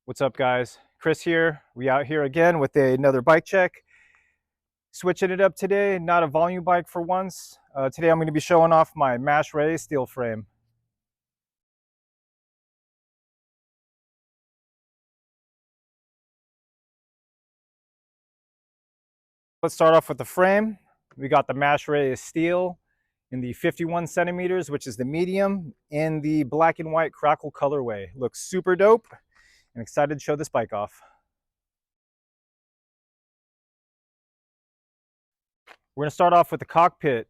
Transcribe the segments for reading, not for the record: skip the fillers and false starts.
What's up, guys? Chris here. We out here again with another bike check. Switching it up today, not a volume bike for once. Today I'm going to be showing off my Mash Reyes Steel frame. Let's start off with the frame. We got the Mash Reyes Steel in the 51 centimeters, which is the medium, in the black and white crackle colorway. Looks super dope. I'm excited to show this bike off. We're going to start off with the cockpit.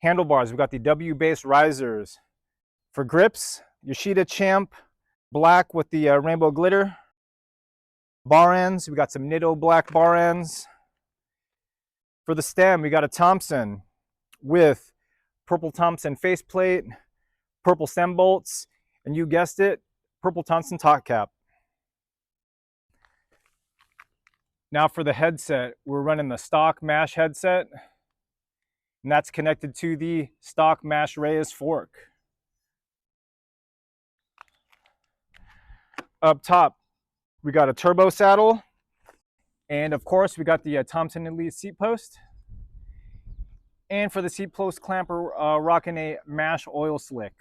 Handlebars, we've got the W-base risers. For grips, Yoshida Champ, black with the rainbow glitter. Bar ends, we got some Nitto black bar ends. For the stem, we got a Thompson with purple Thompson faceplate, purple stem bolts, and you guessed it, purple Thompson top cap. Now for the headset, we're running the stock Mash headset, and that's connected to the stock Mash Reyes fork. Up top, we got a turbo saddle, and of course we got the Thompson Elite seat post. And for the seat post clamper, rocking a Mash oil slick.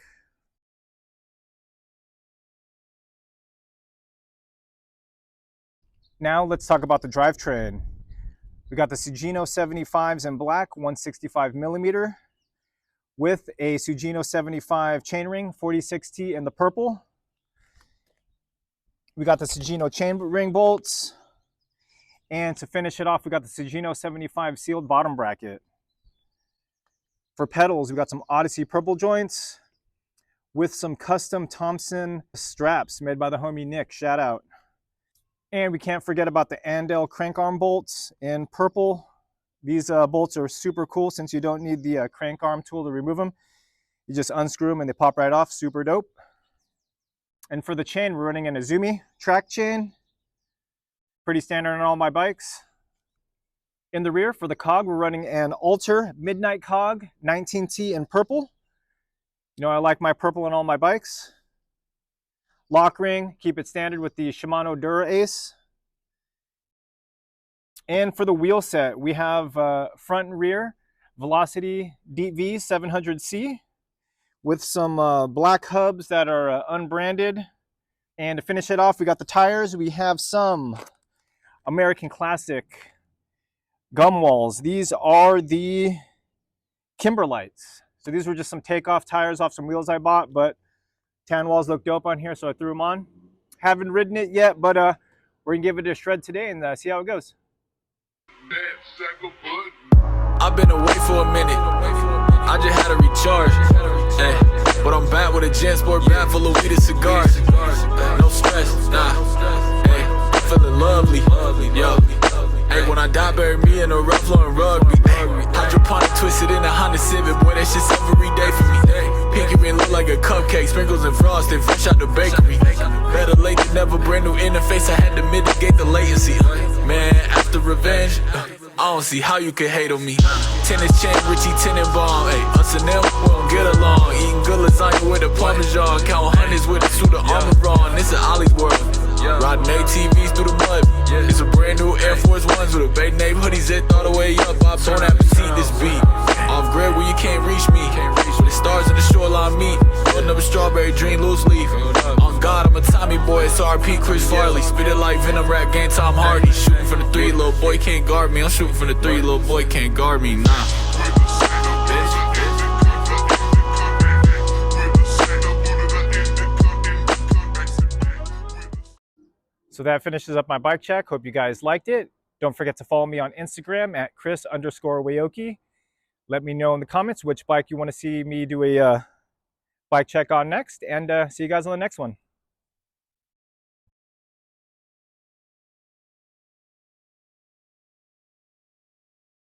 Now let's talk about the drivetrain. We got the Sugino 75s in black, 165 millimeter, with a Sugino 75 chainring, 46T in the purple. We got the Sugino chainring bolts, and to finish it off, we got the Sugino 75 sealed bottom bracket. For pedals, we got some Odyssey purple joints with some custom Thompson straps made by the homie Nick, shout out. And we can't forget about the Andel crank arm bolts in purple. These bolts are super cool since you don't need the crank arm tool to remove them. You just unscrew them and they pop right off, super dope. And for the chain, we're running an Izumi track chain. Pretty standard on all my bikes. In the rear, for the cog, we're running an Alter Midnight Cog 19T in purple. You know I like my purple on all my bikes. Lock ring, keep it standard with the Shimano Dura Ace. And for the wheel set, we have front and rear Velocity Deep V 700C with some black hubs that are unbranded. And to finish it off, we got the tires. We have some American Classic gum walls. These are the Kimberlites. So these were just some takeoff tires off some wheels I bought, but tan walls look dope on here, so I threw them on. Haven't ridden it yet, but we're gonna give it a shred today and see how it goes. I've been away for a minute. I just had to recharge. Ay, but I'm back with a Gen Sport bag full of weed and cigars. No stress, nah. Ay, I'm feeling lovely. Yo. Hey, when I die, bury me in a rough floor in rugby. Hydroponic twisted in a Honda Civic, boy, that shit's every day for me. Pinky ring look like a cupcake, sprinkles and frosting, fresh out the bakery. Better late than never, brand new interface, I had to mitigate the latency. Man, after revenge, I don't see how you could hate on me. Tennis chain, Richie Tenenbaum, hey, us and them, we don't get along. Eating good lasagna with a Parmesan, count hundreds with a suit of armor on. This is Ollie's world. Riding ATVs through the mud. It's a brand new Air Force Ones with a big name hoodie zipped all the way up. I don't have to see this beat. Off grid where you can't reach me. Where the stars in the shoreline meet. Putting up a strawberry dream loose leaf. On God, I'm a Tommy boy. It's RP Chris Farley. Spit it like Venom rap game Tom Hardy. Shooting from the three, little boy can't guard me. I'm shooting from the three, little boy can't guard me. Nah. So that finishes up my bike check. Hope you guys liked it. Don't forget to follow me on Instagram at Chris_Wayoki. Let me know in the comments which bike you want to see me do a bike check on next, and see you guys on the next one.